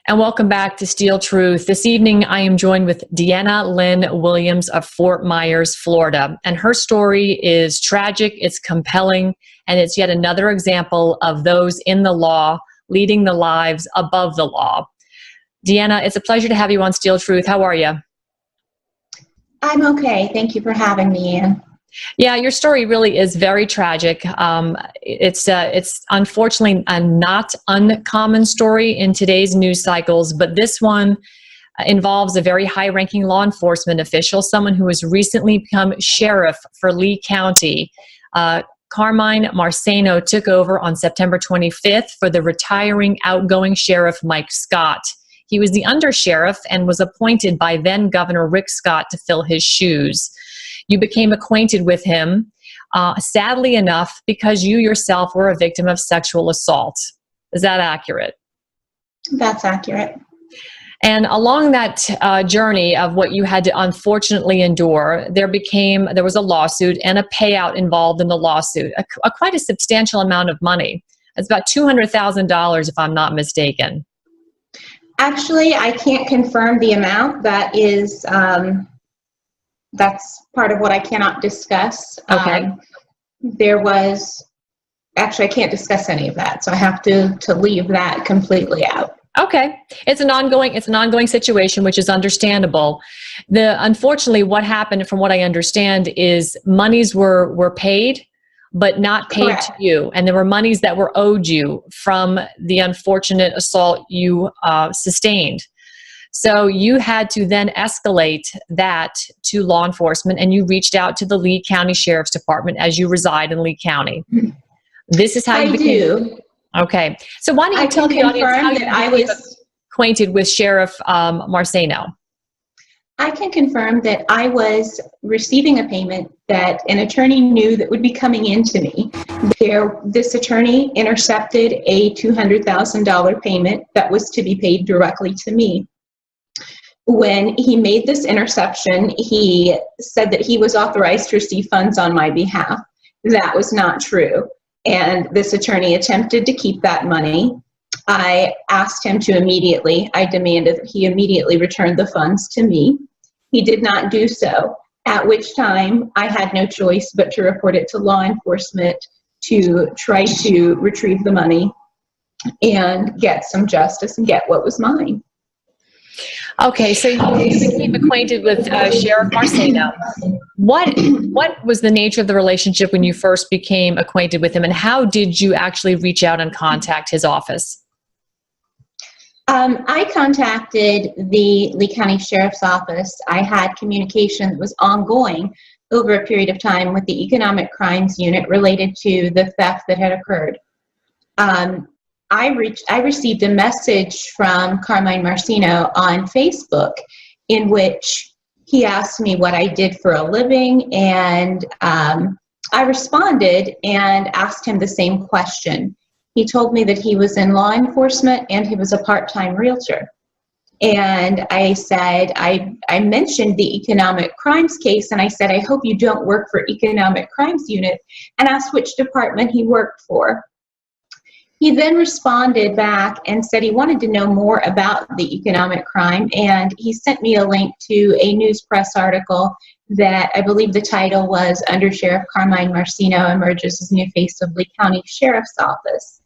And welcome back to Steel Truth. This evening, I am joined with DeannaWilliams of Fort Myers, Florida. And her story is tragic, it's compelling, and it's yet another example of those in the law leading the lives above the law. Deanna, it's a pleasure to have you on Steel Truth. How are you? I'm okay. Thank you for having me, Ann. Yeah, your story really is very tragic. It's unfortunately a not uncommon story in today's news cycles, but this one involves a very high-ranking law enforcement official, someone who has recently become sheriff for Lee County. Carmine Marceno took over on September 25th for the retiring outgoing sheriff Mike Scott. He was the undersheriff and was appointed by then Governor Rick Scott to fill his shoes. You became acquainted with him, sadly enough, because you yourself were a victim of sexual assault. Is that accurate? That's accurate. And along that journey of what you had to unfortunately endure, there was a lawsuit and a payout involved in the lawsuit, quite a substantial amount of money. It's about $200,000 if I'm not mistaken. Actually, I can't confirm the amount. That is, that's part of what I cannot discuss. Okay. Actually, I can't discuss any of that, so I have to leave that completely out. Okay. It's an ongoing situation, which is understandable. Unfortunately, what happened, from what I understand, is monies were paid, but not paid Correct. to you. And there were monies that were owed you from the unfortunate assault you sustained. So you had to then escalate that to law enforcement, and you reached out to the Lee County Sheriff's Department as you reside in Lee County. This is how you became. I do. Okay. So why don't you tell the audience how you became acquainted with Sheriff Marceno? I can confirm that I was receiving a payment that an attorney knew that would be coming into me. This attorney intercepted a $200,000 payment that was to be paid directly to me. When he made this interception, he said that he was authorized to receive funds on my behalf. That was not true. And this attorney attempted to keep that money. I asked him to I demanded that he immediately return the funds to me. He did not do so, at which time I had no choice but to report it to law enforcement to try to retrieve the money and get some justice and get what was mine. Okay, so you became acquainted with Sheriff Marceno. What was the nature of the relationship when you first became acquainted with him, and how did you actually reach out and contact his office? I contacted the Lee County Sheriff's Office. I had communication that was ongoing over a period of time with the Economic Crimes Unit related to the theft that had occurred. I received a message from Carmine Marceno on Facebook in which he asked me what I did for a living, and I responded and asked him the same question. He told me that he was in law enforcement and he was a part-time realtor. And I said, I mentioned the economic crimes case, and I said, I hope you don't work for Economic Crimes Unit, and asked which department he worked for. He then responded back and said he wanted to know more about the economic crime, and he sent me a link to a news press article that I believe the title was Under Sheriff Carmine Marceno Emerges as New Face of Lee County Sheriff's Office.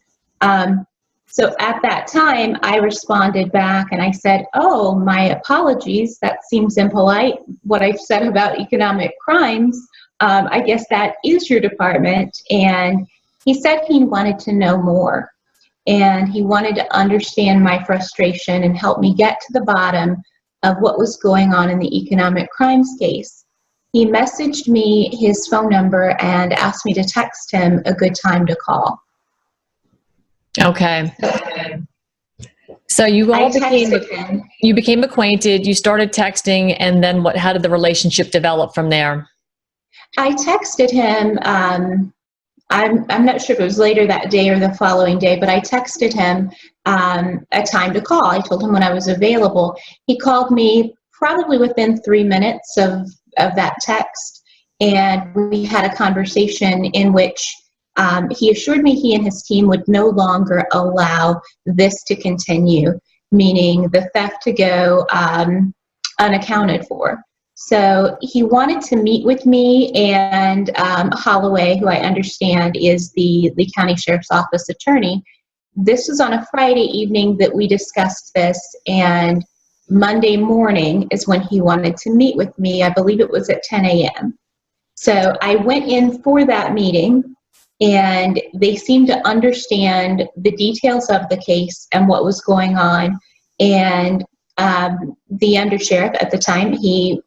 So at that time, I responded back and I said, oh, my apologies, that seems impolite, what I've said about economic crimes. I guess that is your department. And he said he wanted to know more, and he wanted to understand my frustration and help me get to the bottom of what was going on in the economic crimes case. He messaged me his phone number and asked me to text him a good time to call. Okay. So you became acquainted, you started texting, and then how did the relationship develop from there? I texted him, I'm not sure if it was later that day or the following day, but I texted him a time to call. I told him when I was available. He called me probably within 3 minutes of that text, and we had a conversation in which he assured me he and his team would no longer allow this to continue. meaning the theft to go unaccounted for. So he wanted to meet with me and Holloway, who I understand is the Lee County Sheriff's Office attorney. This was on a Friday evening that we discussed this, and Monday morning is when he wanted to meet with me. I believe it was at 10 a.m. So I went in for that meeting, and they seemed to understand the details of the case and what was going on. And the undersheriff at the time, he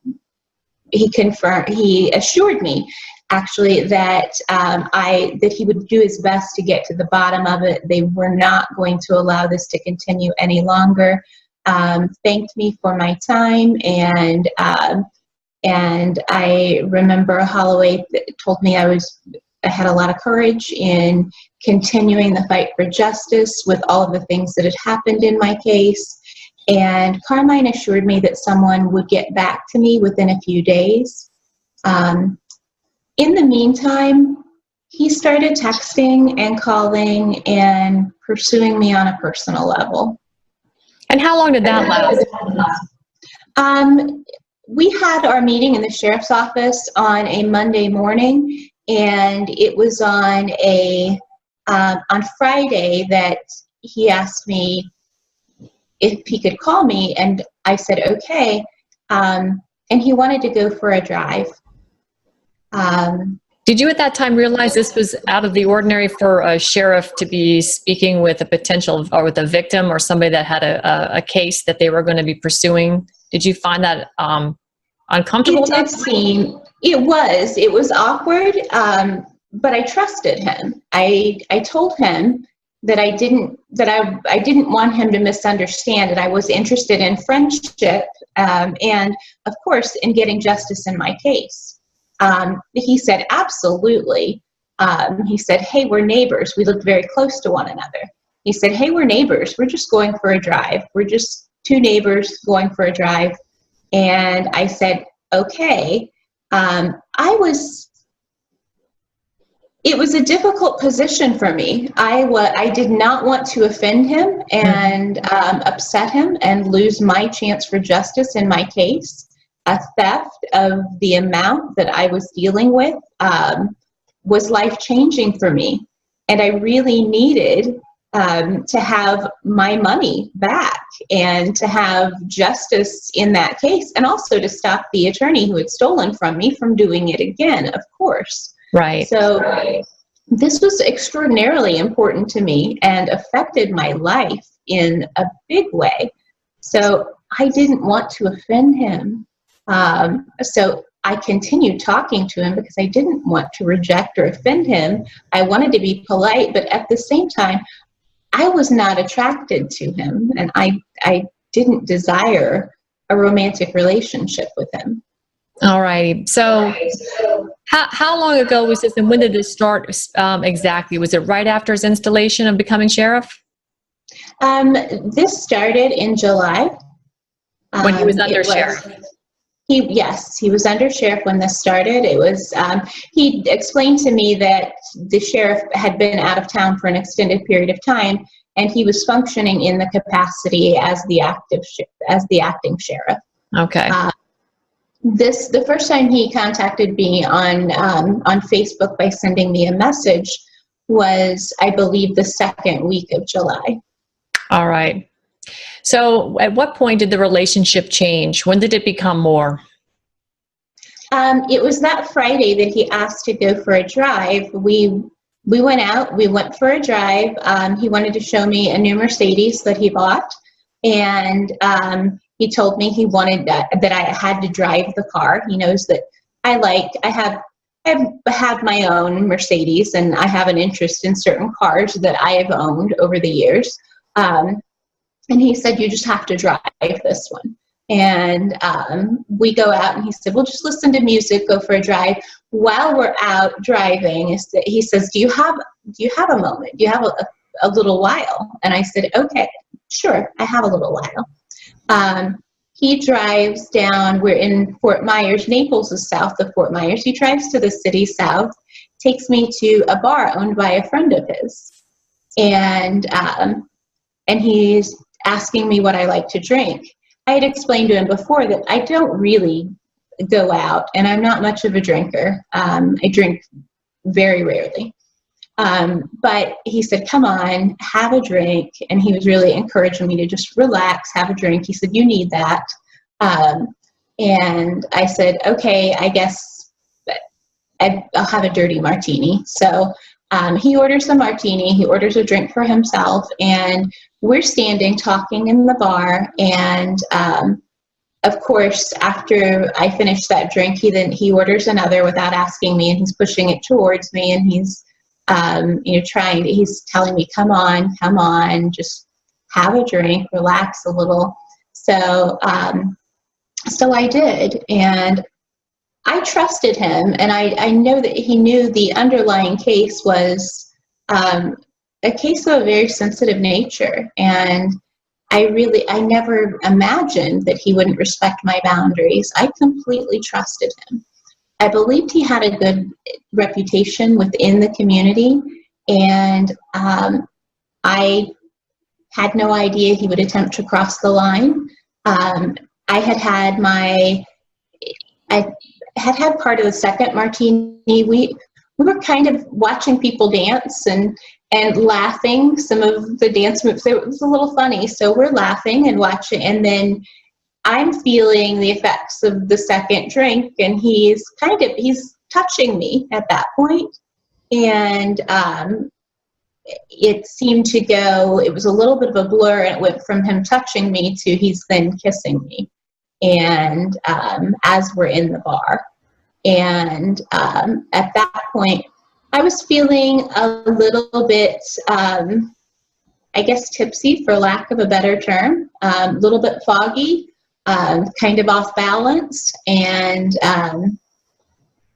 assured me actually that that he would do his best to get to the bottom of it. They were not going to allow this to continue any longer. Thanked me for my time, and I remember Holloway told me I had a lot of courage in continuing the fight for justice with all of the things that had happened in my case. And Carmine assured me that someone would get back to me within a few days. In the meantime, he started texting and calling and pursuing me on a personal level. And how long did that last? We had our meeting in the sheriff's office on a Monday morning, and it was on Friday that he asked me if he could call me, and I said, okay. And he wanted to go for a drive. Did you at that time realize this was out of the ordinary for a sheriff to be speaking with a potential or with a victim or somebody that had a case that they were going to be pursuing? Did you find that uncomfortable? It was awkward, but I trusted him. I told him that I didn't want him to misunderstand, and I was interested in friendship and, of course, in getting justice in my case. He said, absolutely. He said, hey, we're neighbors. We lived very close to one another. He said, hey, we're neighbors. We're just going for a drive. We're just two neighbors going for a drive. And I said, okay. It was a difficult position for me. I did not want to offend him and upset him and lose my chance for justice in my case. A theft of the amount that I was dealing with was life-changing for me. And I really needed to have my money back and to have justice in that case, and also to stop the attorney who had stolen from me from doing it again, of course. Right. So this was extraordinarily important to me and affected my life in a big way. So I didn't want to offend him. So I continued talking to him because I didn't want to reject or offend him. I wanted to be polite, but at the same time, I was not attracted to him, and I didn't desire a romantic relationship with him. All right. So how long ago was this, and when did this start exactly? Was it right after his installation of becoming sheriff? This started in July. When he was under sheriff? Yes, he was under sheriff when this started. It was, he explained to me that the sheriff had been out of town for an extended period of time, and he was functioning in the capacity as the acting sheriff. Okay. The first time he contacted me on Facebook by sending me a message was, I believe, the second week of July. All right. So at what point did the relationship change? When did it become more? It was that Friday that he asked to go for a drive. We went out, we went for a drive. He wanted to show me a new Mercedes that he bought. And he told me he wanted that I had to drive the car. He knows that I have my own Mercedes, and I have an interest in certain cars that I have owned over the years. And he said, you just have to drive this one. And we go out, and he said, well, just listen to music, go for a drive. While we're out driving, he says, do you have a moment? Do you have a little while? And I said, okay, sure, I have a little while. He drives down, we're in Fort Myers. Naples is south of Fort Myers. He drives to the city south, takes me to a bar owned by a friend of his. And and he's asking me what I like to drink. I had explained to him before that I don't really go out, and I'm not much of a drinker. I drink very rarely. But he said, come on, have a drink. And he was really encouraging me to just relax, have a drink. He said, you need that. And I said, okay, I guess I'll have a dirty martini. So he orders a martini, he orders a drink for himself, and we're standing talking in the bar. And of course, after I finish that drink, he orders another without asking me, and he's pushing it towards me, and he's he's telling me, come on, just have a drink, relax a little. So I did, and I trusted him, and I know that he knew the underlying case was a case of a very sensitive nature, and I never imagined that he wouldn't respect my boundaries. I completely trusted him. I believed he had a good reputation within the community, and I had no idea he would attempt to cross the line. I had had part of the second martini. We were kind of watching people dance and laughing. Some of the dance moves, it was a little funny. So we're laughing and watching, and then I'm feeling the effects of the second drink, and he's touching me at that point. And it seemed to go, it was a little bit of a blur, and it went from him touching me to he's then kissing me. And as we're in the bar. And at that point, I was feeling a little bit, I guess, tipsy, for lack of a better term, a little bit foggy, kind of off balance. And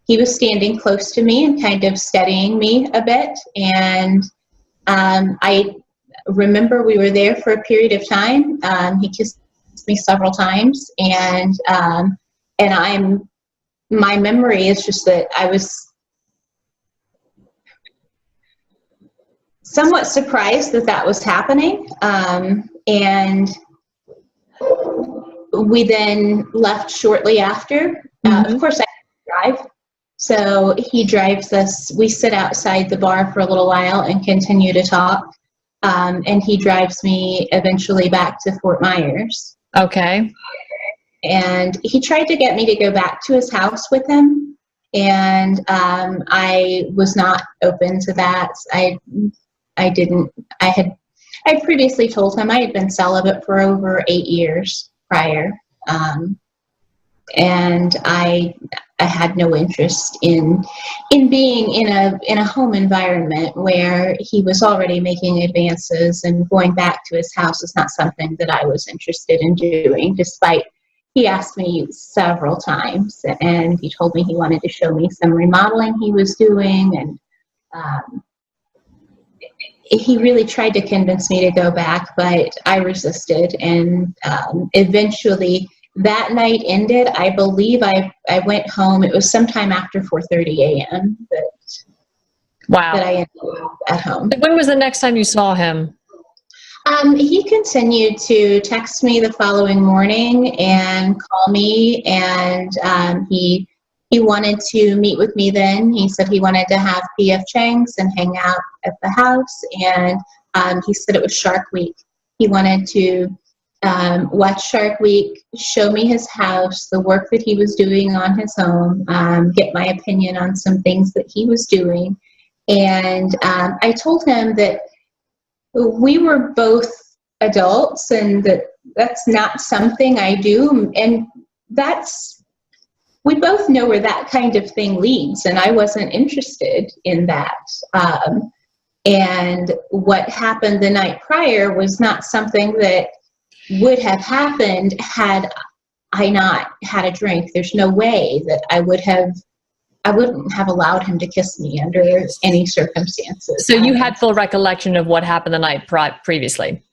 he was standing close to me and kind of steadying me a bit. And I remember we were there for a period of time. He kissed me several times, and my memory is just that I was somewhat surprised that was happening, and we then left shortly after. Of course, I drive, so he drives us. We sit outside the bar for a little while and continue to talk, and he drives me eventually back to Fort Myers. Okay. And he tried to get me to go back to his house with him, and I was not open to that. I didn't. I previously told him I had been celibate for over 8 years prior, and I had no interest in being in a home environment where he was already making advances, and going back to his house is not something that I was interested in doing, despite he asked me several times, and he told me he wanted to show me some remodeling he was doing, and he really tried to convince me to go back, but I resisted, and eventually that night ended. I believe I went home. It was sometime after 4:30 a.m. that I ended up at home. When was the next time you saw him? He continued to text me the following morning and call me, and he wanted to meet with me then. He said he wanted to have P.F. Chang's and hang out at the house, and he said it was Shark Week. He wanted to watch Shark Week, show me his house, the work that he was doing on his home, get my opinion on some things that he was doing. And I told him that we were both adults, and that's not something I do, and we both know where that kind of thing leads, and I wasn't interested in that. And what happened the night prior was not something that would have happened had I not had a drink. There's no way that I wouldn't have allowed him to kiss me under any circumstances. So you had full recollection of what happened the night previously?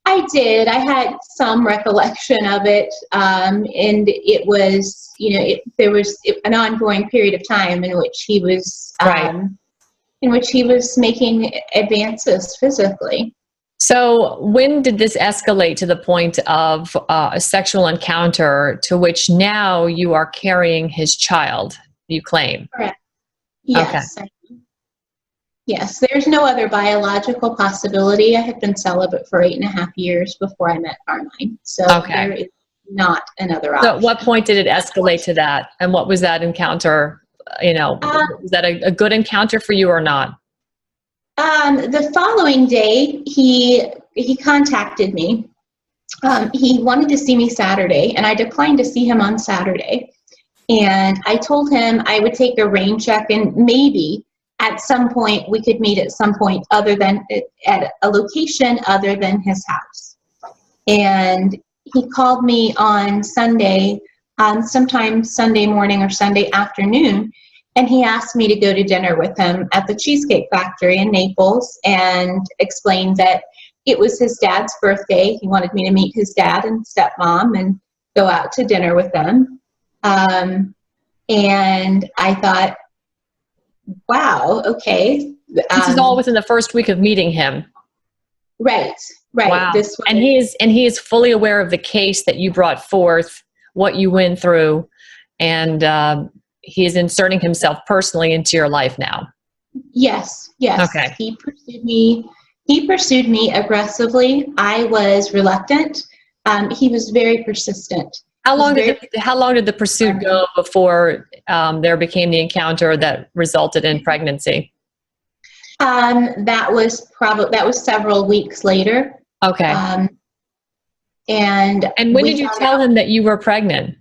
I did. I had some recollection of it, and it was, there was an ongoing period of time in which he was, right. In which he was making advances physically. So when did this escalate to the point of a sexual encounter to which now you are carrying his child, you claim? Correct. Okay. Yes. Yes, there's no other biological possibility. I had been celibate for 8.5 years before I met Carmine. So there is not another option. So at what point did it escalate to that? And what was that encounter? Was that a good encounter for you or not? The following day, he contacted me. He wanted to see me Saturday, and I declined to see him on Saturday. And I told him I would take a rain check, and maybe at some point we could meet at some point other than at a location other than his house. And he called me on Sunday, sometime Sunday morning or Sunday afternoon, and he asked me to go to dinner with him at the Cheesecake Factory in Naples, and explained that it was his dad's birthday. He wanted me to meet his dad and stepmom and go out to dinner with them. And I thought, wow, okay. This is all within the first week of meeting him. Right. Wow. And he is fully aware of the case that you brought forth, what you went through, and he is inserting himself personally into your life now. Yes. Okay. He pursued me aggressively. I was reluctant. He was very persistent. How long did the pursuit go before there became the encounter that resulted in pregnancy? That was several weeks later. Okay. And when did you tell him that you were pregnant?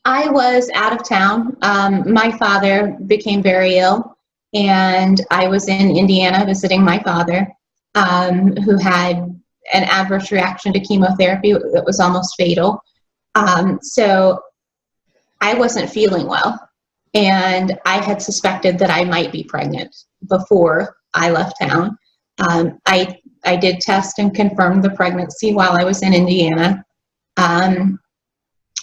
I was out of town. My father became very ill, and I was in Indiana visiting my father, who had an adverse reaction to chemotherapy that was almost fatal. So I wasn't feeling well, and I had suspected that I might be pregnant before I left town. I did test and confirm the pregnancy while I was in Indiana.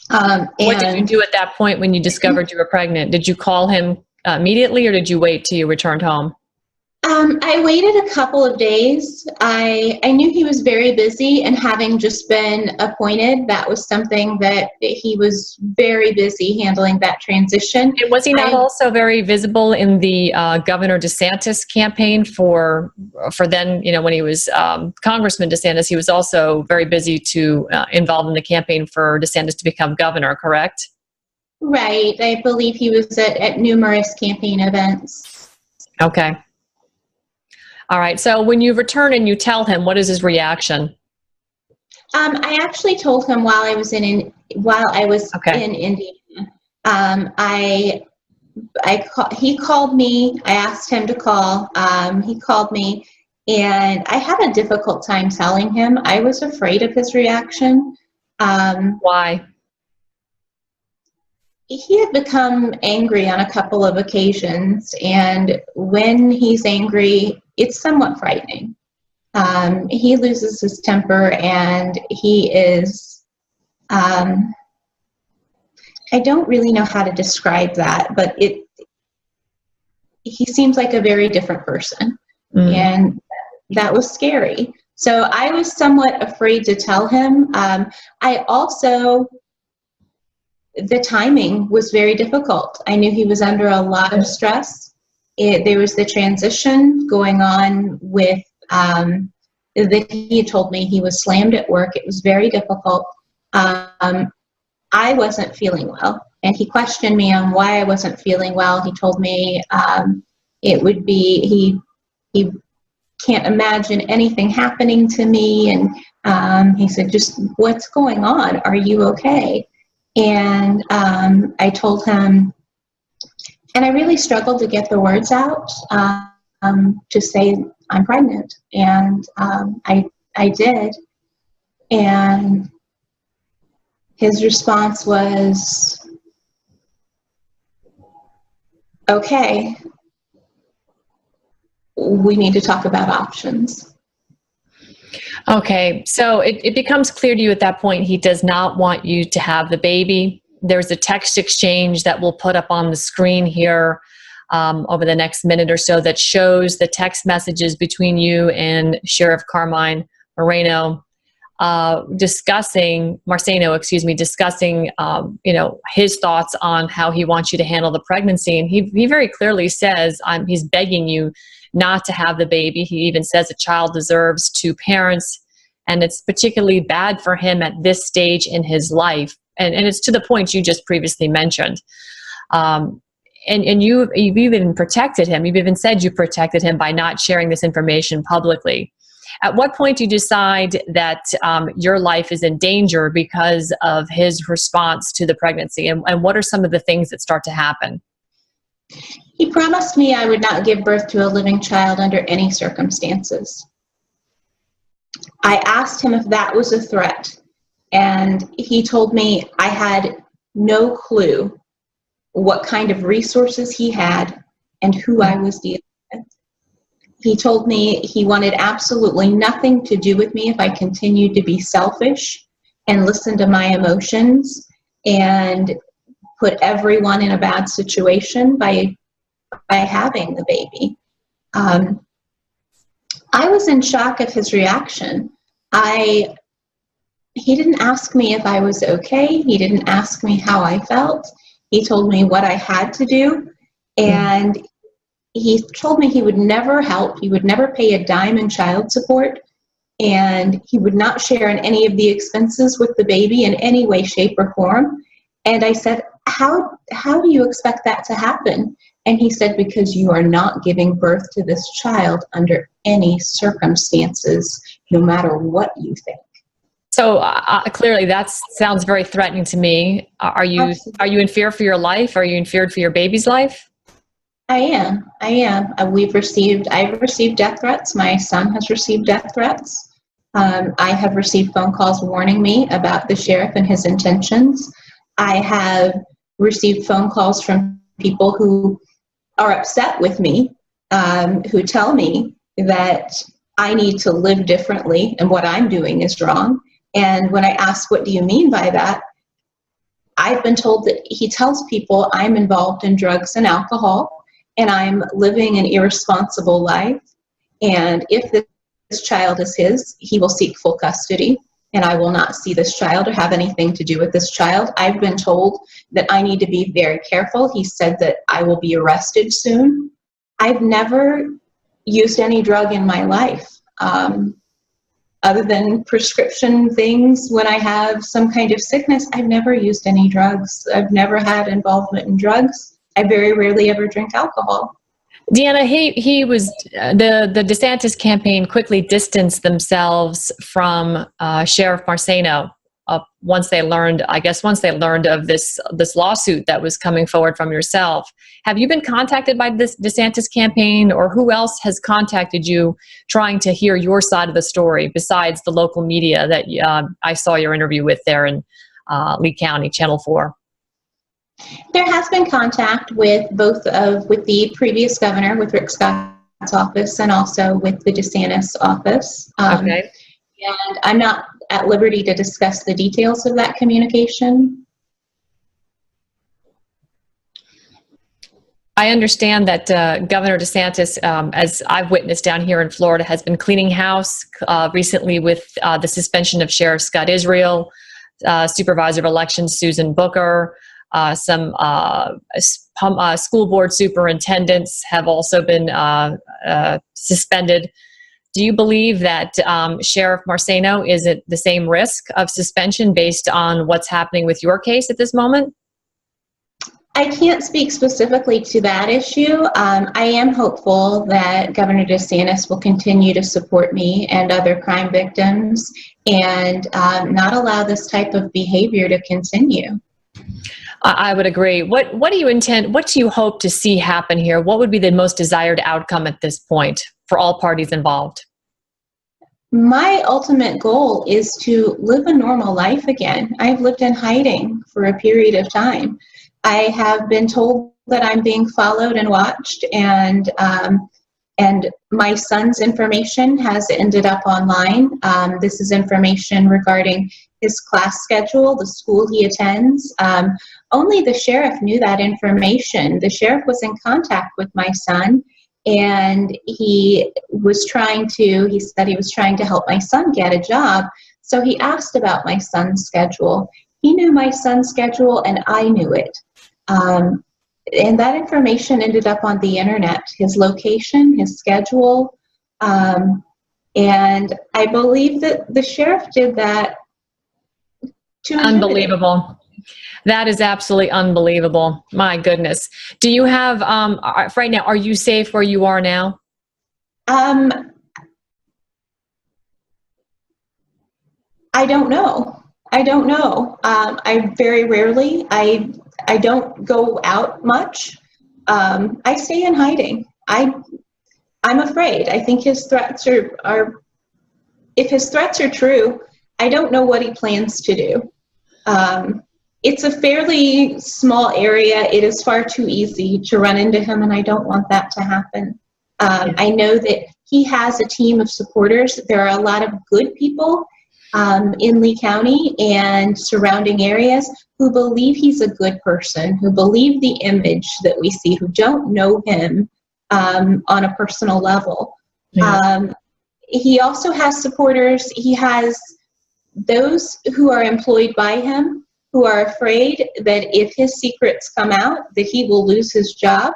What did you do at that point when you discovered you were pregnant? Did you call him immediately, or did you wait till you returned home? I waited a couple of days. I knew he was very busy, and having just been appointed, that was something that he was very busy handling that transition. And was he not also very visible in the Governor DeSantis campaign for then, when he was Congressman DeSantis, he was also very busy involved in the campaign for DeSantis to become governor, correct? Right. I believe he was at numerous campaign events. Okay. All right. So when you return and you tell him, what is his reaction? I actually told him while I was in Indiana. He called me. I asked him to call. He called me, and I had a difficult time telling him. I was afraid of his reaction. Why? He had become angry on a couple of occasions, and when he's angry, it's somewhat frightening. He loses his temper, and he is, I don't really know how to describe that, but he seems like a very different person, and that was scary. So I was somewhat afraid to tell him. The timing was very difficult. I knew he was under a lot of stress. There was the transition going on with, that he had told me he was slammed at work. It was very difficult. I wasn't feeling well, and he questioned me on why I wasn't feeling well. He told me it would be, he can't imagine anything happening to me, and he said, just what's going on? Are you okay? And I told him, and I really struggled to get the words out to say I'm pregnant, and I did, and his response was, okay, we need to talk about options. Okay, so it becomes clear to you at that point he does not want you to have the baby. There's a text exchange that we'll put up on the screen here. over the next minute or so that shows the text messages between you and Sheriff Carmine Moreno, discussing his thoughts on how he wants you to handle the pregnancy. And he very clearly says, he's begging you not to have the baby. He even says a child deserves two parents, and it's particularly bad for him at this stage in his life. And it's to the point you just previously mentioned. And you've even protected him. You've even said you protected him by not sharing this information publicly. At what point do you decide that your life is in danger because of his response to the pregnancy? And what are some of the things that start to happen? He promised me I would not give birth to a living child under any circumstances. I asked him if that was a threat, and he told me I had no clue what kind of resources he had and who I was dealing with. He told me he wanted absolutely nothing to do with me if I continued to be selfish and listen to my emotions and put everyone in a bad situation by having the baby. I was in shock at his reaction. He didn't ask me if I was okay. He didn't ask me how I felt. He told me what I had to do, and he told me he would never help. He would never pay a dime in child support, and he would not share in any of the expenses with the baby in any way, shape, or form. And I said, how do you expect that to happen? And he said, because you are not giving birth to this child under any circumstances, no matter what you think. So clearly that sounds very threatening to me. Are you in fear for your life? Are you in fear for your baby's life? I am. I've received death threats. My son has received death threats. I have received phone calls warning me about the sheriff and his intentions. I have received phone calls from people who are upset with me, who tell me that I need to live differently and what I'm doing is wrong. And when I ask, what do you mean by that? I've been told that he tells people I'm involved in drugs and alcohol, and I'm living an irresponsible life. And if this child is his, he will seek full custody, and I will not see this child or have anything to do with this child. I've been told that I need to be very careful. He said that I will be arrested soon. I've never used any drug in my life. Other than prescription things when I have some kind of sickness, I've never used any drugs. I've never had involvement in drugs. I very rarely ever drink alcohol. Deanna, he was the DeSantis campaign quickly distanced themselves from Sheriff Marceno once they learned of this lawsuit that was coming forward from yourself. Have you been contacted by this DeSantis campaign, or who else has contacted you trying to hear your side of the story besides the local media that I saw your interview with there in Lee County, Channel 4? There has been contact with with the previous governor, with Rick Scott's office, and also with the DeSantis office. Okay. And I'm not at liberty to discuss the details of that communication. I understand that Governor DeSantis, as I've witnessed down here in Florida, has been cleaning house recently with the suspension of Sheriff Scott Israel, Supervisor of Elections Susan Booker, some school board superintendents have also been suspended. Do you believe that Sheriff Marceno is at the same risk of suspension based on what's happening with your case at this moment? I can't speak specifically to that issue. I am hopeful that Governor DeSantis will continue to support me and other crime victims and not allow this type of behavior to continue. I would agree. What do you intend? What do you hope to see happen here? What would be the most desired outcome at this point for all parties involved? My ultimate goal is to live a normal life again. I've lived in hiding for a period of time. I have been told that I'm being followed and watched, and And my son's information has ended up online. This is information regarding his class schedule, the school he attends. Only the sheriff knew that information. The sheriff was in contact with my son, and he said he was trying to help my son get a job. So he asked about my son's schedule. He knew my son's schedule, and I knew it. And that information ended up on the internet, his location, his schedule. And I believe that the sheriff did that to Unbelievable. That is absolutely unbelievable. My goodness. Do you have, right now, are you safe where you are now? I don't know. I very rarely, I don't go out much. I stay in hiding. I'm afraid. I think his threats are, if his threats are true, I don't know what he plans to do. It's a fairly small area. It is far too easy to run into him, and I don't want that to happen. I know that he has a team of supporters. There are a lot of good people in Lee County and surrounding areas who believe he's a good person, who believe the image that we see, who don't know him on a personal level. Yeah. He also has supporters. He has those who are employed by him who are afraid that if his secrets come out, that he will lose his job.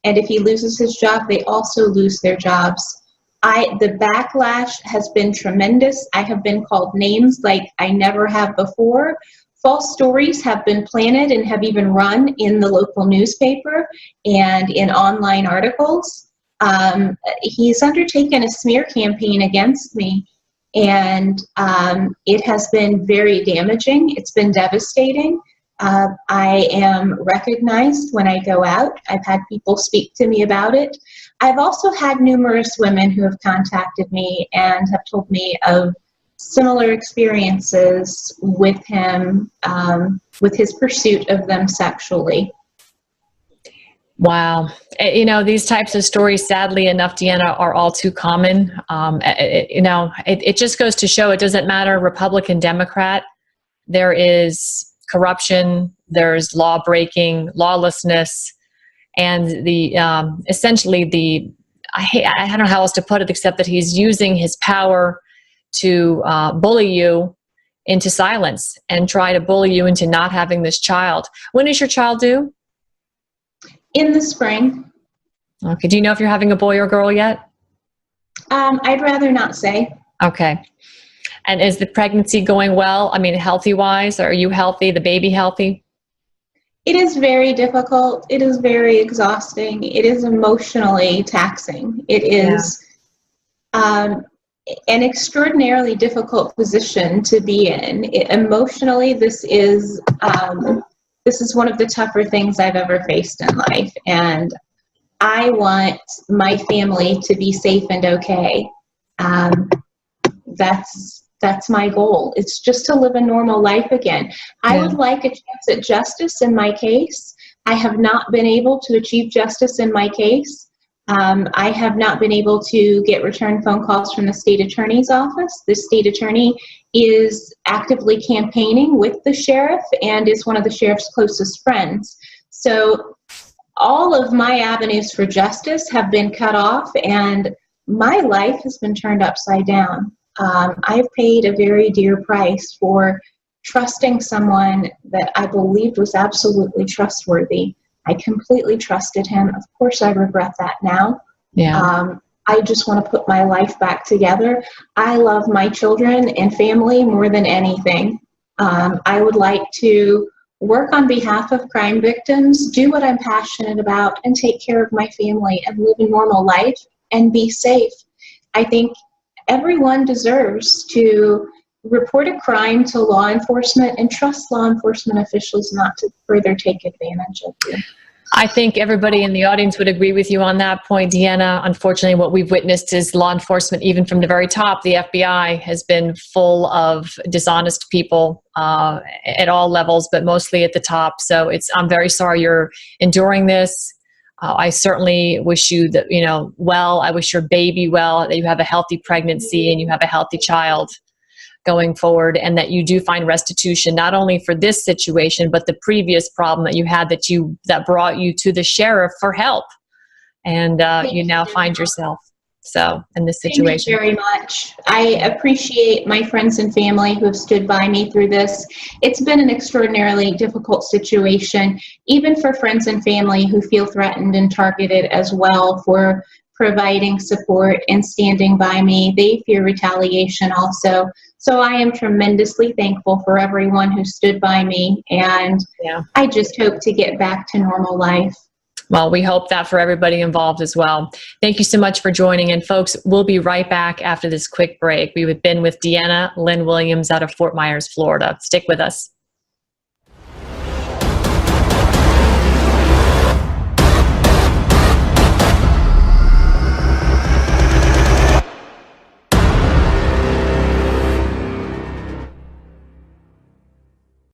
And if he loses his job, they also lose their jobs. The backlash has been tremendous. I have been called names like I never have before. False stories have been planted and have even run in the local newspaper and in online articles. He's undertaken a smear campaign against me, and it has been very damaging. It's been devastating. I am recognized when I go out. I've had people speak to me about it. I've also had numerous women who have contacted me and have told me of similar experiences with him, with his pursuit of them sexually. Wow. You know, these types of stories, sadly enough, Deanna, are all too common. It just goes to show it doesn't matter Republican, Democrat. There is corruption, there's law breaking, lawlessness, and essentially I don't know how else to put it except that he's using his power to bully you into silence and try to bully you into not having this child. When is your child due? In the spring. Okay. Do you know if you're having a boy or girl yet? I'd rather not say. Okay. And is the pregnancy going well? I mean, healthy-wise, are you healthy? The baby healthy? It is very difficult. It is very exhausting. It is emotionally taxing. It is an extraordinarily difficult position to be in. Emotionally, this is one of the tougher things I've ever faced in life. And I want my family to be safe and okay. That's my goal. It's just to live a normal life again. I would like a chance at justice in my case. I have not been able to achieve justice in my case. I have not been able to get return phone calls from the state attorney's office. The state attorney is actively campaigning with the sheriff and is one of the sheriff's closest friends. So all of my avenues for justice have been cut off, and my life has been turned upside down. I've paid a very dear price for trusting someone that I believed was absolutely trustworthy. I completely trusted him. Of course, I regret that now. Yeah. I just want to put my life back together. I love my children and family more than anything. I would like to work on behalf of crime victims, do what I'm passionate about, and take care of my family and live a normal life and be safe. I think everyone deserves to report a crime to law enforcement and trust law enforcement officials not to further take advantage of you. I think everybody in the audience would agree with you on that point, Deanna. Unfortunately, what we've witnessed is law enforcement, even from the very top, the FBI has been full of dishonest people at all levels, but mostly at the top. So I'm very sorry you're enduring this. I certainly wish you that, well. I wish your baby well, that you have a healthy pregnancy and you have a healthy child going forward, and that you do find restitution, not only for this situation, but the previous problem that you had that brought you to the sheriff for help. And you now find yourself in this situation. Thank you very much. I appreciate my friends and family who have stood by me through this. It's been an extraordinarily difficult situation, even for friends and family who feel threatened and targeted as well for providing support and standing by me. They fear retaliation also. So I am tremendously thankful for everyone who stood by me, and I just hope to get back to normal life. Well, we hope that for everybody involved as well. Thank you so much for joining. And folks, we'll be right back after this quick break. We've been with DeannaWilliams out of Fort Myers, Florida. Stick with us.